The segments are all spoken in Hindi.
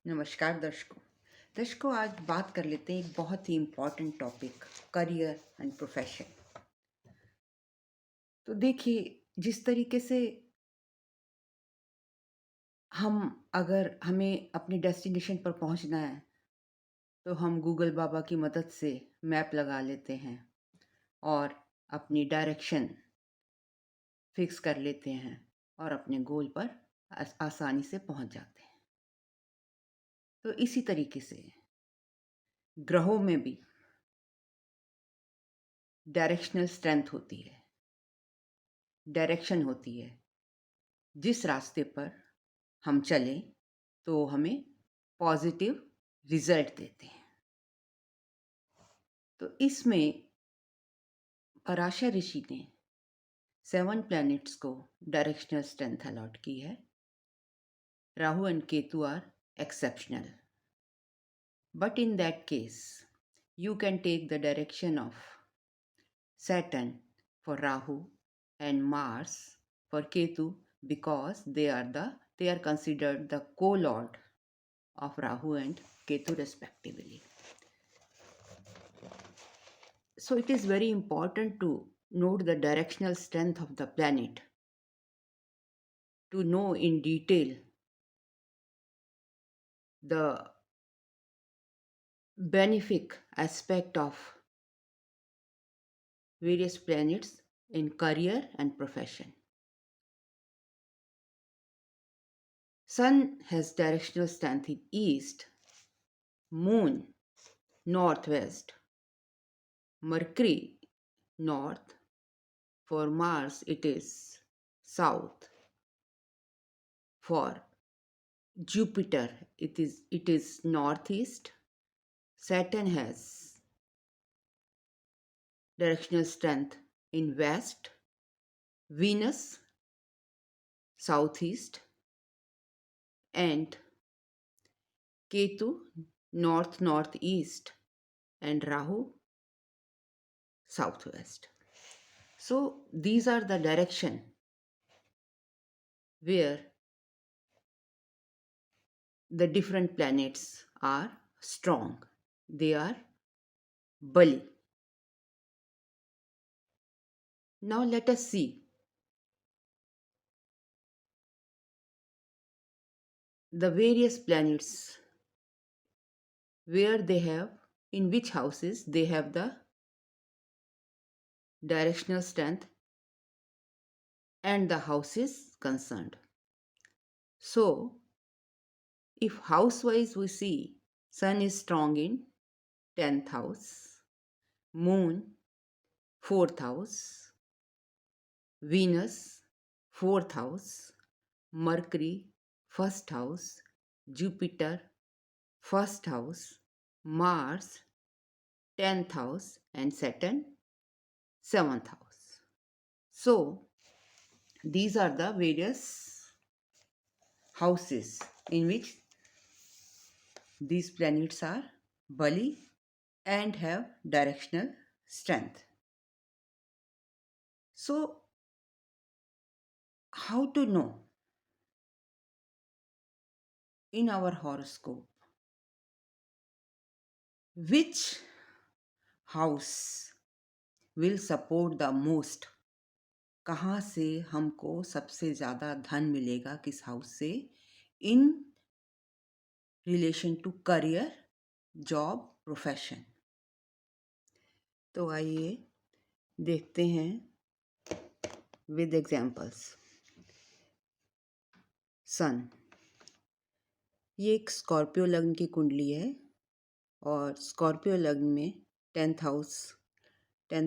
नमस्कार दर्शकों आज बात कर लेते हैं एक बहुत ही important topic, career and profession. तो देखिए, जिस तरीके से हम अगर हमें अपनी डेस्टिनेशन पर पहुंचना है तो हम गूगल बाबा की मदद से मैप लगा लेते हैं और अपनी डायरेक्शन फिक्स कर लेते हैं और अपने गोल पर आसानी से पहुंच जाते हैं। तो इसी तरीके से ग्रहों में भी डायरेक्शनल स्ट्रेंथ होती है, डायरेक्शन होती है। जिस रास्ते पर हम चलें तो हमें पॉजिटिव रिजल्ट देते हैं। तो इसमें पराशर ऋषि ने 7 प्लैनेट्स को डायरेक्शनल स्ट्रेंथ अलॉट की है। Rahu and Ketu are exceptional, but in that case you can take the direction of Saturn for Rahu and Mars for Ketu because they are considered the co-lord of Rahu and Ketu respectively. So it is very important to note the directional strength of the planet to know in detail the benefic aspect of various planets in career and profession. Sun has directional strength in east, Moon northwest, Mercury north, for Mars it is south, for Jupiter it is northeast, Saturn has directional strength in west, Venus southeast, and Ketu north northeast, and Rahu southwest. So these are the direction where the different planets are strong. They are Bali. Now let us see the various planets where they have, in which houses they have the directional strength and the houses concerned. So if house wise we see, Sun is strong in 10th house, Moon 4th house, Venus 4th house, Mercury 1st house, Jupiter 1st house, Mars 10th house, and Saturn 7th house. So these are the various houses in which these planets are Bali and have directional strength. So how to know in our horoscope which house will support the most? कहाँ से हमको सबसे ज़्यादा धन मिलेगा, किस हाउस से, in relation to career, job, profession? तो आइए देखते हैं विद एग्जाम्पल्स। सन, ये एक स्कॉर्पियो लग्न की कुंडली है और स्कॉर्पियो लग्न में 10th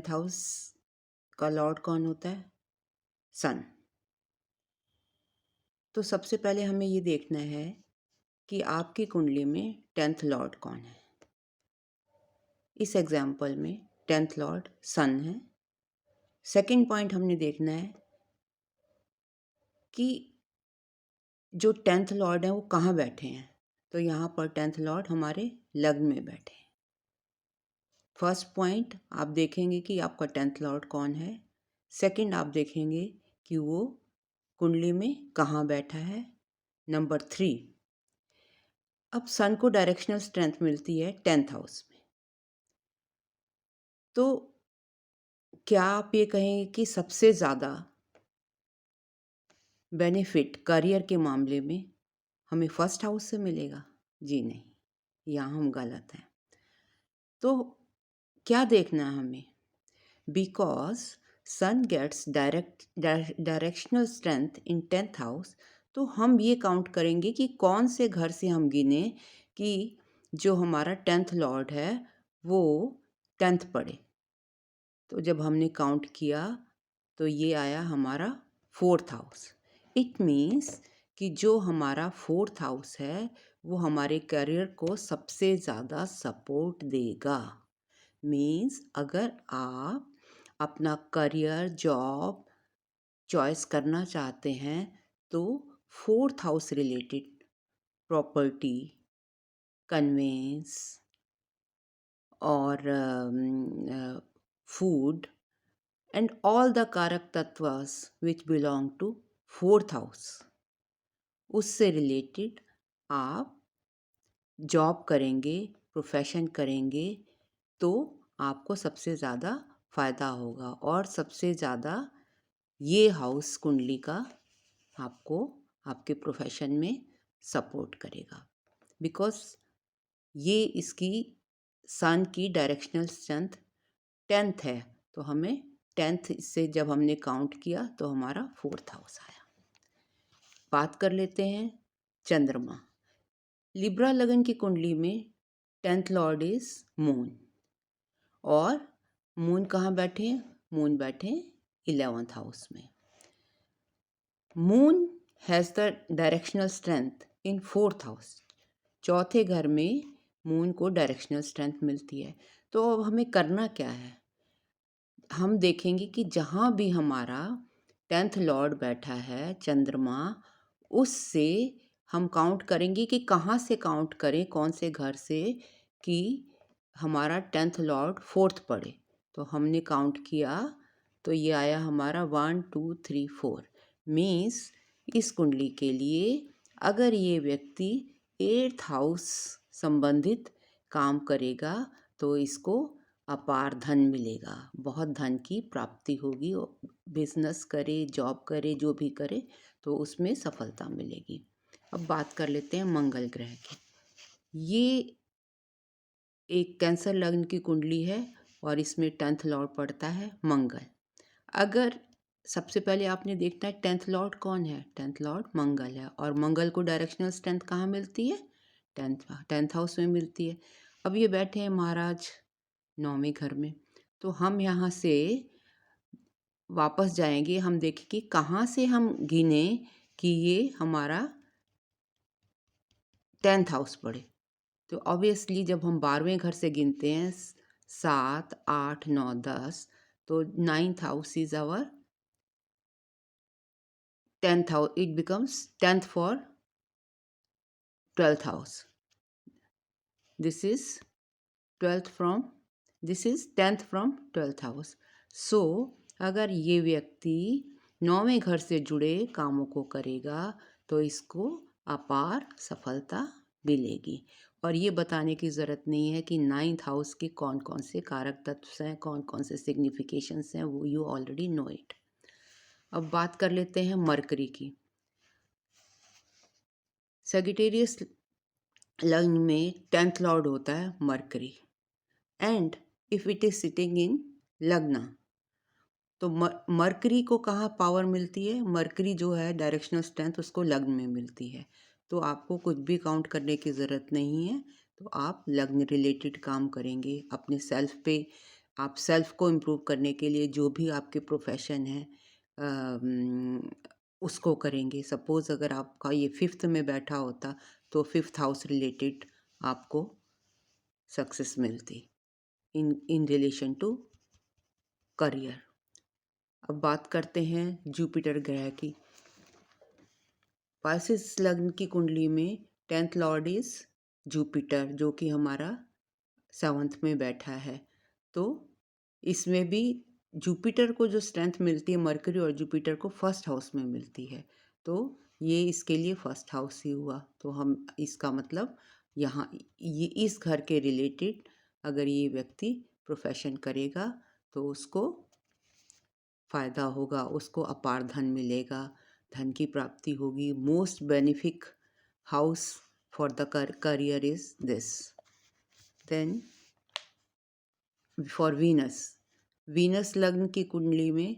हाउस का लॉर्ड कौन होता है? सन। तो सबसे पहले हमें ये देखना है कि आपकी कुंडली में 10th लॉर्ड कौन है। इस एग्जाम्पल में 10th लॉर्ड सन है। सेकंड पॉइंट हमने देखना है कि जो 10th लॉर्ड है वो कहाँ बैठे हैं। तो यहाँ पर 10th लॉर्ड हमारे लग्न में बैठे हैं। फर्स्ट पॉइंट आप देखेंगे कि आपका 10th लॉर्ड कौन है। सेकंड आप देखेंगे कि वो कुंडली में कहाँ बैठा है। नंबर 3, अब सन को डायरेक्शनल स्ट्रेंथ मिलती है 10th हाउस में। तो क्या आप ये कहें कि सबसे ज़्यादा बेनिफिट करियर के मामले में हमें फर्स्ट हाउस से मिलेगा? जी नहीं, यहाँ हम गलत हैं। तो क्या देखना है हमें? Because sun gets directional strength in 10th house, तो हम ये काउंट करेंगे कि कौन से घर से हम गिने कि जो हमारा 10th लॉर्ड है वो 10th पड़े। तो जब हमने काउंट किया तो ये आया हमारा 4th हाउस। इट मीन्स कि जो हमारा 4th हाउस है वो हमारे करियर को सबसे ज़्यादा सपोर्ट देगा। मीन्स अगर आप अपना करियर जॉब चॉइस करना चाहते हैं तो 4th house related property, conveyance और फूड and all the कारक tattvas which belong to 4th house, उससे रिलेटेड आप जॉब करेंगे, प्रोफेशन करेंगे तो आपको सबसे ज़्यादा फ़ायदा होगा और सबसे ज़्यादा ये हाउस कुंडली का आपको आपके प्रोफेशन में सपोर्ट करेगा। बिकॉज ये इसकी सन की डायरेक्शनल स्ट्रेंथ 10th है, तो हमें 10th से जब हमने काउंट किया तो हमारा 4th हाउस आया। बात कर लेते हैं चंद्रमा। लिब्रा लगन की कुंडली में 10th लॉर्ड इज मून, और मून कहाँ बैठे हैं? मून बैठे 11th हाउस में। Moon has the directional strength in 4th house. चौथे घर में मून को डायरेक्शनल स्ट्रेंथ मिलती है। तो अब हमें करना क्या है? हम देखेंगे कि जहाँ भी हमारा 10th लॉर्ड बैठा है चंद्रमा, उससे हम काउंट करेंगे कि कहाँ से काउंट करें, कौन से घर से कि हमारा 10th लॉर्ड 4th पड़े। तो हमने काउंट किया तो ये आया हमारा 1 2 3 4। मीन्स इस कुंडली के लिए अगर ये व्यक्ति 8th हाउस संबंधित काम करेगा तो इसको अपार धन मिलेगा, बहुत धन की प्राप्ति होगी। बिजनेस करे, जॉब करे, जो भी करे तो उसमें सफलता मिलेगी। अब बात कर लेते हैं मंगल ग्रह की। ये एक कैंसर लग्न की कुंडली है और इसमें 10th लॉर्ड पड़ता है मंगल। अगर सबसे पहले आपने देखना है 10th लॉर्ड कौन है? 10th लॉर्ड मंगल है, और मंगल को डायरेक्शनल स्ट्रेंथ कहाँ मिलती है? 10th हाउस में मिलती है। अब ये बैठे हैं महाराज 9वें घर में, तो हम यहाँ से वापस जाएंगे, हम देखेंगे कहाँ से हम गिने कि ये हमारा 10th हाउस पड़े। तो ऑब्वियसली जब हम 12वें घर से गिनते हैं 7 8 9 10, तो 9th house is our 10th house, it becomes 10th for 12th house. This is 12th from, this is 10th from 12th house. So अगर ये व्यक्ति 9वें घर से जुड़े कामों को करेगा तो इसको अपार सफलता मिलेगी। और ये बताने की ज़रूरत नहीं है कि 9th हाउस के कौन कौन से कारक तत्व हैं, कौन कौन से सिग्निफिकेशंस हैं, वो यू ऑलरेडी नो इट। अब बात कर लेते हैं मरकरी की। सेजिटेरियस लग्न में 10th लॉर्ड होता है mercury, and if it is sitting in लग्न, तो मरकरी को कहाँ पावर मिलती है? मरकरी जो है डायरेक्शनल स्ट्रेंथ उसको लग्न में मिलती है। तो आपको कुछ भी काउंट करने की ज़रूरत नहीं है, तो आप लग्न रिलेटेड काम करेंगे अपने सेल्फ पे। आप सेल्फ को इम्प्रूव करने के लिए जो भी आपके प्रोफेशन है उसको करेंगे। सपोज़ अगर आपका ये 5th में बैठा होता तो 5th हाउस रिलेटेड आपको सक्सेस मिलती इन रिलेशन टू करियर। अब बात करते हैं जुपिटर ग्रह की। पाइसेस लग्न की कुंडली में 10th लॉर्ड इज जुपिटर, जो कि हमारा 7th में बैठा है। तो इसमें भी जुपिटर को जो स्ट्रेंथ मिलती है, मरकरी और जुपिटर को फर्स्ट हाउस में मिलती है, तो ये इसके लिए फर्स्ट हाउस ही हुआ। तो हम इसका मतलब यहाँ ये इस घर के रिलेटेड अगर ये व्यक्ति प्रोफेशन करेगा तो उसको फ़ायदा होगा, उसको अपार धन मिलेगा, धन की प्राप्ति होगी। Most benefic house for the career is this. Then for Venus, Venus लग्न की कुंडली में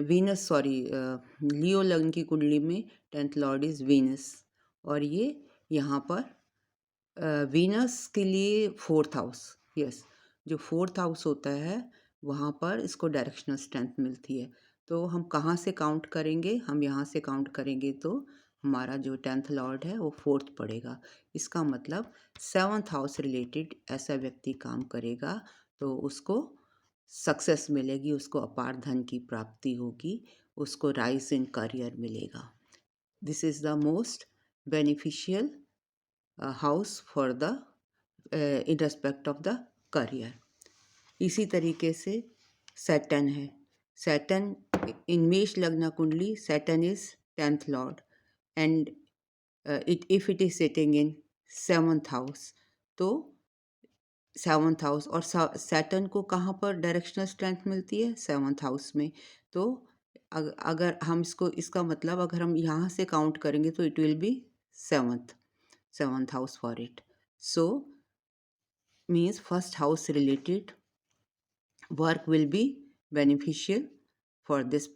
वीनस सॉरी लियो लग्न की कुंडली में 10th लॉर्ड इज वीनस, और ये यहाँ पर वीनस के लिए 4th हाउस, यस, जो 4th हाउस होता है वहाँ पर इसको डायरेक्शनल स्ट्रेंथ मिलती है। तो हम कहाँ से काउंट करेंगे? हम यहाँ से काउंट करेंगे तो हमारा जो 10th लॉर्ड है वो 4th पड़ेगा। इसका मतलब 7th हाउस रिलेटेड ऐसा व्यक्ति काम करेगा तो उसको सक्सेस मिलेगी, उसको अपार धन की प्राप्ति होगी, उसको राइज इन करियर मिलेगा। This is the most beneficial house for the in respect of the career. इसी तरीके से सैटर्न है। सैटर्न इन मेष लग्न कुंडली, Saturn is 10th Lord and it if it is sitting in 7th house, तो 7th हाउस और सैटर्न को कहाँ पर डायरेक्शनल स्ट्रेंथ मिलती है? 7th हाउस में। तो अगर हम इसको, इसका मतलब अगर हम यहाँ से काउंट करेंगे तो it will be 7th house for it. So means first house related work will be beneficial for this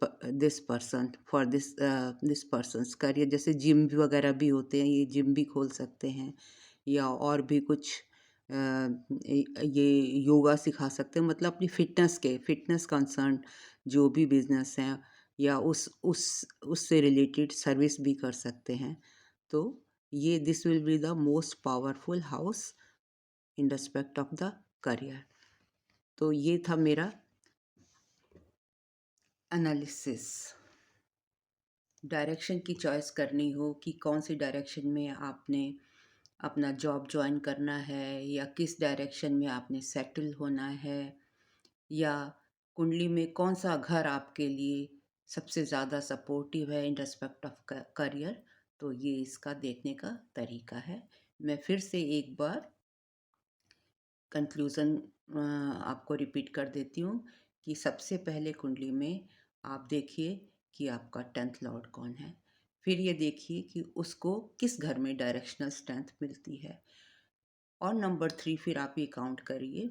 person, for this person's career। जैसे जिम वगैरह भी होते हैं, ये जिम भी खोल सकते हैं, या और भी कुछ ये योगा सिखा सकते हैं, मतलब अपनी फिटनेस कंसर्न जो भी बिजनेस हैं या उससे रिलेटेड सर्विस भी कर सकते हैं। तो ये this will be the most powerful house in respect of the career. तो ये था मेरा एनालिसिस। डायरेक्शन की चॉइस करनी हो कि कौन सी डायरेक्शन में आपने अपना जॉब ज्वाइन करना है, या किस डायरेक्शन में आपने सेटल होना है, या कुंडली में कौन सा घर आपके लिए सबसे ज़्यादा सपोर्टिव है इन रेस्पेक्ट ऑफ करियर, तो ये इसका देखने का तरीका है। मैं फिर से एक बार कंक्लूज़न आपको रिपीट कर देती हूँ कि सबसे पहले कुंडली में आप देखिए कि आपका 10th लॉर्ड कौन है। फिर ये देखिए कि उसको किस घर में डायरेक्शनल स्ट्रेंथ मिलती है। और नंबर 3 फिर आप ये काउंट करिए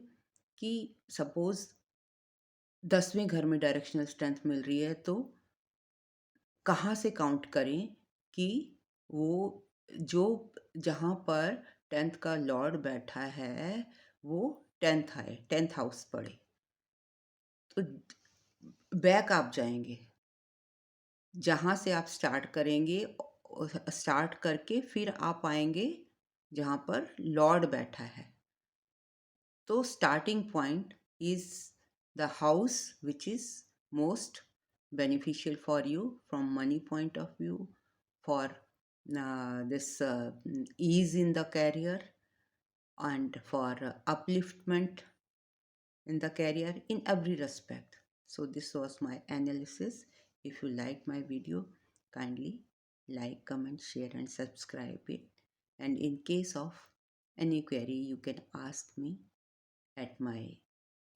कि सपोज़ 10वें घर में डायरेक्शनल स्ट्रेंथ मिल रही है, तो कहाँ से काउंट करें कि वो जो जहाँ पर 10th का लॉर्ड बैठा है वो 10th हाउस पड़े। तो बैक आप जाएंगे, जहाँ से आप स्टार्ट करेंगे, स्टार्ट करके फिर आप आएंगे जहाँ पर लॉर्ड बैठा है। तो starting point is the house which is most beneficial for you from money point of view, for this ease in the career, and for upliftment in the career in every respect. So this was my analysis. If you like my video, kindly like, comment, share and subscribe it. And in case of any query, you can ask me at my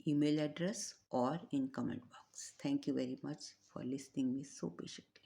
email address or in comment box. Thank you very much for listening me so patiently.